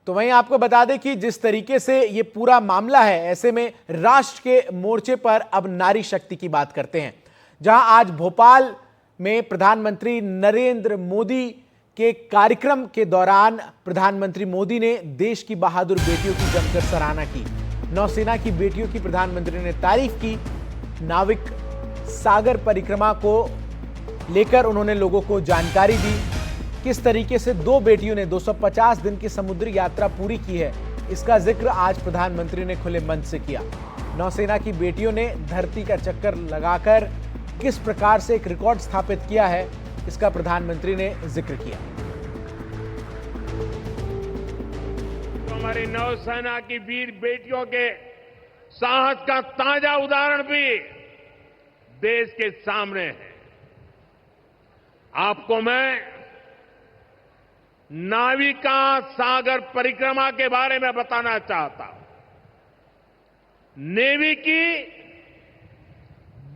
तो वहीं आपको बता दें कि जिस तरीके से ये पूरा मामला है, ऐसे में राष्ट्र के मोर्चे पर अब नारी शक्ति की बात करते हैं, जहां आज भोपाल में प्रधानमंत्री नरेंद्र मोदी के कार्यक्रम के दौरान प्रधानमंत्री मोदी ने देश की बहादुर बेटियों की जमकर सराहना की। नौसेना की बेटियों की प्रधानमंत्री ने तारीफ की। नाविक सागर परिक्रमा को लेकर उन्होंने लोगों को जानकारी दी। किस तरीके से दो बेटियों ने 250 दिन की समुद्री यात्रा पूरी की है, इसका जिक्र आज प्रधानमंत्री ने खुले मंच से किया। नौसेना की बेटियों ने धरती का चक्कर लगाकर किस प्रकार से एक रिकॉर्ड स्थापित किया है, इसका प्रधानमंत्री ने जिक्र किया। हमारी नौसेना की वीर बेटियों के साहस का ताजा उदाहरण भी देश के सामने है। आपको मैं नाविका सागर परिक्रमा के बारे में बताना चाहता हूं। नेवी की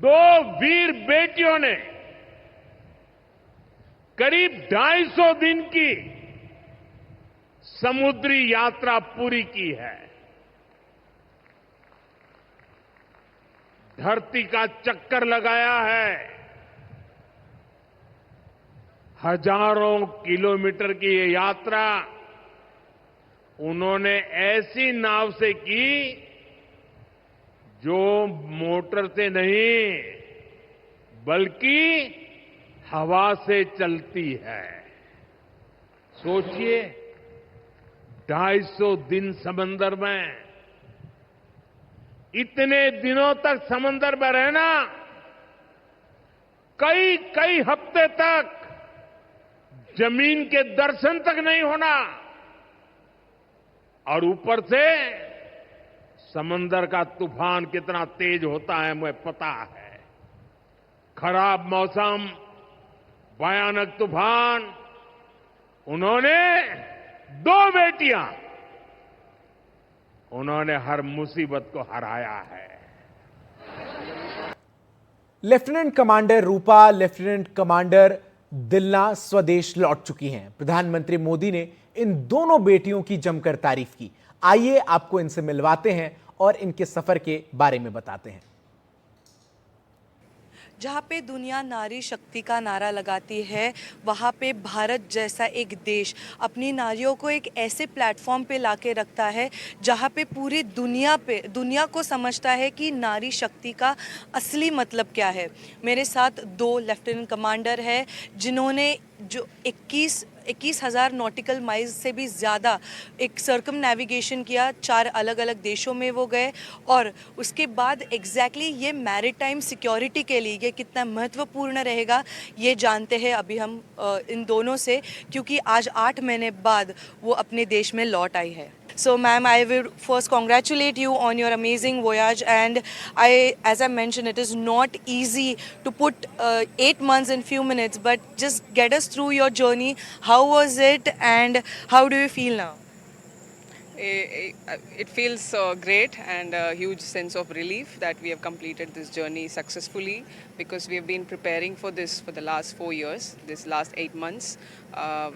दो वीर बेटियों ने करीब 250 दिन की समुद्री यात्रा पूरी की है। धरती का चक्कर लगाया है। हजारों किलोमीटर की ये यात्रा उन्होंने ऐसी नाव से की जो मोटर से नहीं बल्कि हवा से चलती है। सोचिए, 250 दिन समंदर में, इतने दिनों तक समंदर में रहना, कई कई हफ्ते तक जमीन के दर्शन तक नहीं होना, और ऊपर से समंदर का तूफान कितना तेज होता है मुझे पता है। खराब मौसम, भयानक तूफान, उन्होंने दो बेटियां, उन्होंने हर मुसीबत को हराया है। लेफ्टिनेंट कमांडर रूपा, लेफ्टिनेंट कमांडर दिलना स्वदेश लौट चुकी हैं। प्रधानमंत्री मोदी ने इन दोनों बेटियों की जमकर तारीफ की। आइए आपको इनसे मिलवाते हैं और इनके सफर के बारे में बताते हैं। जहाँ पे दुनिया नारी शक्ति का नारा लगाती है, वहाँ पे भारत जैसा एक देश अपनी नारियों को एक ऐसे प्लेटफॉर्म पे लाके रखता है जहाँ पे पूरी दुनिया को समझता है कि नारी शक्ति का असली मतलब क्या है। मेरे साथ दो लेफ्टिनेंट कमांडर हैं जिन्होंने जो 21,000 नॉटिकल माइल्स से भी ज़्यादा एक सर्कम नेविगेशन किया। 4 अलग अलग देशों में वो गए और उसके बाद एग्जैक्टली ये मैरीटाइम सिक्योरिटी के लिए ये कितना महत्वपूर्ण रहेगा ये जानते हैं अभी हम इन दोनों से, क्योंकि आज 8 महीने बाद वो अपने देश में लौट आई है। So, ma'am, I will first congratulate you on your amazing voyage, and as I mentioned, it is not easy to put 8 months in few minutes, but just get us through your journey. How was it, and how do you feel now? It feels great and a huge sense of relief that we have completed this journey successfully, because we have been preparing for this for the last 4 years, this last 8 months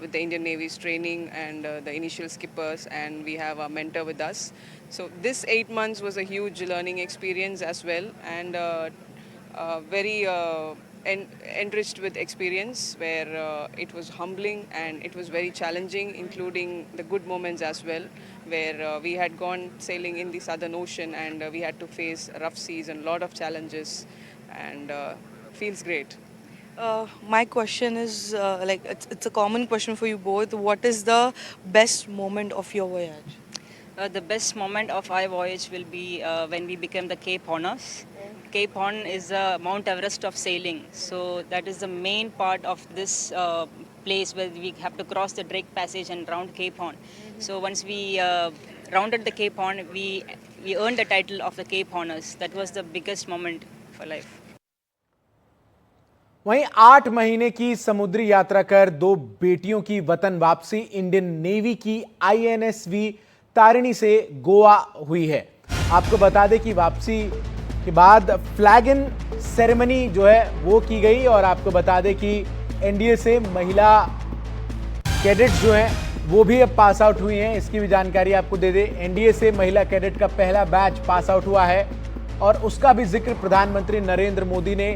with the Indian Navy's training and the initial skippers, and we have a mentor with us. So this 8 months was a huge learning experience as well, and very enriched with experience, where it was humbling and it was very challenging, including the good moments as well, where we had gone sailing in the Southern Ocean and we had to face rough seas and a lot of challenges, and feels great. My question is like it's a common question for you both. What is the best moment of your voyage? The best moment of our voyage will be when we became the Cape Horners. Cape Horn is Mount Everest of sailing, so that is the main part of this place where we have to cross the Drake Passage and round Cape Horn. So once we rounded the Cape Horn, we earned the title of the Cape Horners. That was the biggest moment for life. वहीं 8 महीने की समुद्री यात्रा कर दो बेटियों की वतन वापसी इंडियन नेवी की INSV तारिणी से गोवा हुई है। आपको बता दें कि वापसी के बाद फ्लैग इन सेरेमनी जो है वो की गई, और आपको बता दें कि NDA से महिला कैडेट्स जो हैं वो भी अब पास आउट हुई हैं। इसकी भी जानकारी आपको दे दें। एनडीए से महिला कैडेट का पहला बैच पास आउट हुआ है और उसका भी जिक्र प्रधानमंत्री नरेंद्र मोदी ने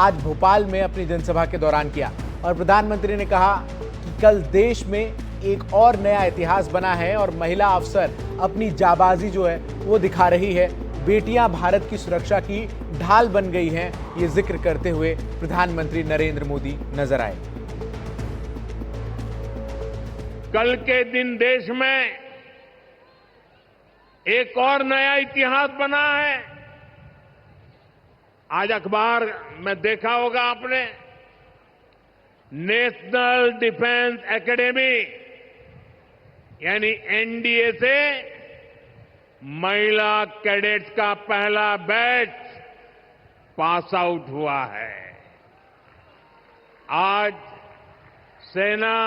आज भोपाल में अपनी जनसभा के दौरान किया और प्रधानमंत्री ने कहा कि कल देश में एक और नया इतिहास बना है और महिला अफसर अपनी जाबाजी जो है वो दिखा रही है। बेटियां भारत की सुरक्षा की ढाल बन गई हैं, ये जिक्र करते हुए प्रधानमंत्री नरेंद्र मोदी नजर आए। कल के दिन देश में एक और नया इतिहास बना है। आज अखबार में देखा होगा आपने, नेशनल डिफेंस एकेडमी यानी एनडीए से महिला कैडेट्स का पहला बैच पास आउट हुआ है। आज सेना,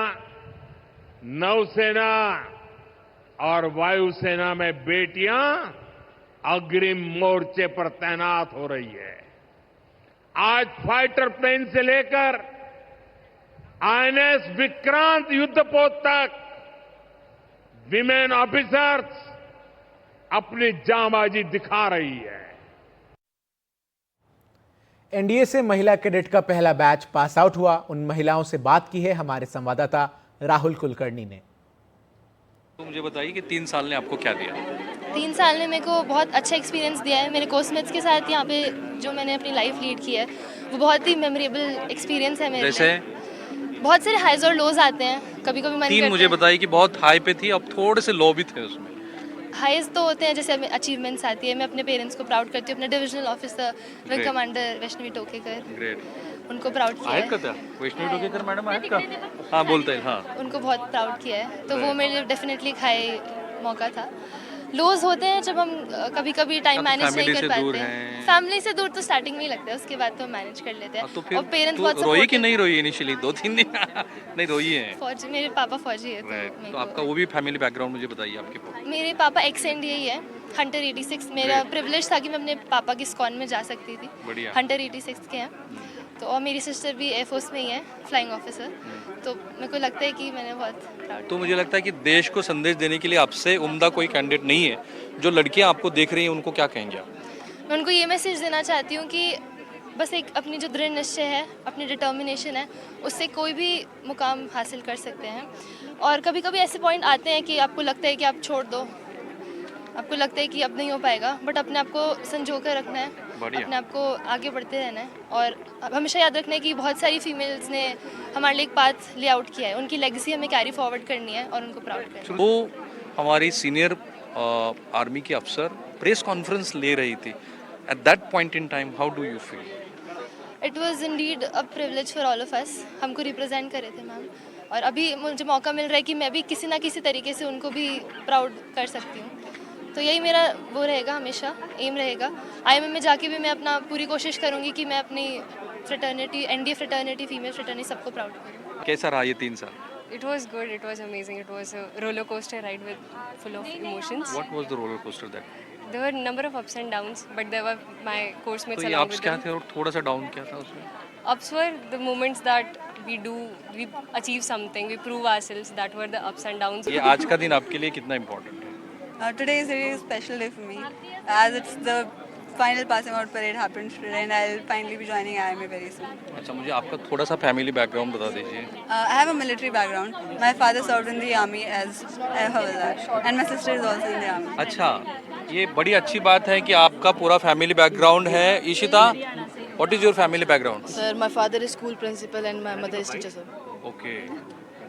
नौसेना और वायुसेना में बेटियां अग्रिम मोर्चे पर तैनात हो रही है। आज फाइटर प्लेन से लेकर आईएनएस विक्रांत युद्धपोत तक विमेन ऑफिसर्स अपनी जांबाजी दिखा रही है। एनडीए से महिला कैडेट का पहला बैच पास आउट हुआ। उन महिलाओं से बात की है हमारे संवाददाता राहुल कुलकर्णी ने। तो मुझे बताइए कि 3 साल ने आपको क्या दिया? 3 साल ने मेरे को बहुत अच्छा एक्सपीरियंस दिया है। मेरे कोर्समेट्स के साथ यहाँ पे जो मैंने अपनी लाइफ लीड की है वो बहुत ही मेमोरेबल एक्सपीरियंस है मेरे जैसे लिए। बहुत सारे हाइज और लोज आते हैं, कभी कभी मन 3 करता मुझे है। बताइए कि बहुत हाई पे थी, अब थोड़े से लो भी थे उसमें। हाइज तो होते हैं जैसे हमें अचीवमेंट्स आती है। मैं अपने पेरेंट्स को प्राउड करती हूँ, अपने divisional officer wing commander Vaishnavi Tokekar, great. उनको प्राउड किया आहत का है। था वैष्णवी टोकेकर मैडम, आहत का? हाँ बोलते हैं, हाँ। उनको बहुत प्राउड किया है, तो वो मेरे लिए डेफिनेटली खाए मौका था। लोज होते हैं जब हम कभी कभी टाइम मैनेज नहीं कर पाते हैं। फैमिली से दूर तो स्टार्टिंग में ही लगता है, उसके बाद तो मैनेज कर लेते हैं। तो फिर और पेरेंट्स तो बहुत रोई कि सपोर्टिव। नहीं रोई इनिशियली 2-3 दिन? नहीं रोई है। फौजी, मेरे पापा फौजी है, राइट। मेरे तो को- आपका वो भी फैमिली बैकग्राउंड मुझे बताइए आपके पास। मेरे पापा एक्स एनडीए ही है, हंटर 86। मेरा प्रिविलेज था कि मैं अपने पापा की स्कॉन में जा सकती थी। बढ़िया। हंटर 86 के हैं। तो और मेरी सिस्टर भी एयरफोर्स में ही है, फ्लाइंग ऑफिसर। तो मेरे को लगता है कि मैंने बहुत प्राउड। तो मुझे लगता है कि देश को संदेश देने के लिए आपसे उम्दा कोई कैंडिडेट नहीं है। जो लड़कियां आपको देख रही हैं उनको क्या कहेंगे आप? मैं उनको ये मैसेज देना चाहती हूँ कि बस एक अपनी जो दृढ़ निश्चय है, अपनी डिटर्मिनेशन है, उससे कोई भी मुकाम हासिल कर सकते हैं। और कभी कभी ऐसे पॉइंट आते हैं कि आपको लगता है कि आप छोड़ दो, आपको लगता है कि अब नहीं हो पाएगा, बट अपने आप को संजो कर रखना है, बढ़िया। अपने आप को आगे बढ़ते रहना है। और अब हमेशा याद रखना है कि बहुत सारी फीमेल्स ने हमारे लिए एक पाथ ले आउट किया है, उनकी लेगेसी हमें कैरी फॉरवर्ड करनी है और उनको प्राउड करना है। वो हमारी सीनियर आर्मी की अफसर प्रेस कॉन्फ्रेंस ले रही थी। At that point in time how do you feel? It was indeed a privilege for all of us. हमको रिप्रेजेंट करे थे मैम, और अभी मुझे मौका मिल रहा है कि मैं भी किसी ना किसी तरीके से उनको भी प्राउड कर सकती हूँ। तो यही मेरा वो रहेगा, हमेशा एम रहेगा। आईएमए में जाके भी मैं अपना पूरी कोशिश करूँगी कि मैं अपनी fraternity, NDA fraternity, female fraternity सबको प्राउड करूँ। कैसा रहा ये 3 साल? It was good. It was amazing. It was a roller coaster ride with full of emotions. What was the roller coaster that? There were a number of ups and downs, but there were my course mates तो ये along ups with क्या them. थे और थोड़ा सा down क्या था उसमें? Ups were the moments that we achieve something, we prove ourselves. That were the ups and downs. ये आज का दिन आपके लिए कितना इम्पोर्टेंट है? Today is a really special day for me, as it's the final passing out parade happened today, and I'll finally be joining IMA very soon. अच्छा, मुझे आपका थोड़ा सा फैमिली बैकग्राउंड बता दीजिए। I have a military background. My father served in the army as a havildar, and my sister is also in the army. अच्छा, ये बड़ी अच्छी बात है कि आपका पूरा फैमिली बैकग्राउंड है। Ishita, what is your family background? Sir, my father is school principal and my mother is teacher, sir. Okay,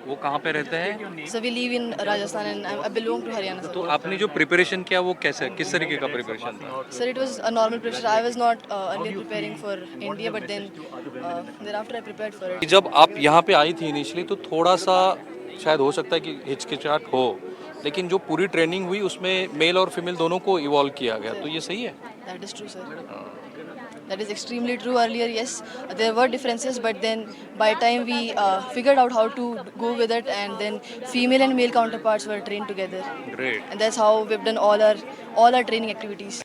वो कहाँ पे रहते हैं? So we live in Rajasthan and I belong to Haryana, तो sir. आपने जो preparation किया वो कैसे, किस तरीके का प्रिपरेशन था? Sir, it was a normal preparation. I was not earlier preparing for India, but then thereafter I prepared for it. जब आप यहाँ पे आई थी इनिशियली तो थोड़ा सा शायद हो सकता है कि हिचकिचाहट हो, लेकिन जो पूरी ट्रेनिंग हुई उसमें मेल और फीमेल दोनों को इवॉल्व किया गया, तो ये सही है? That is true, sir. That is extremely true. Earlier, yes, there were differences, but then by time we figured out how to go with it, and then female and male counterparts were trained together, great. and that's how we've done all our training activities.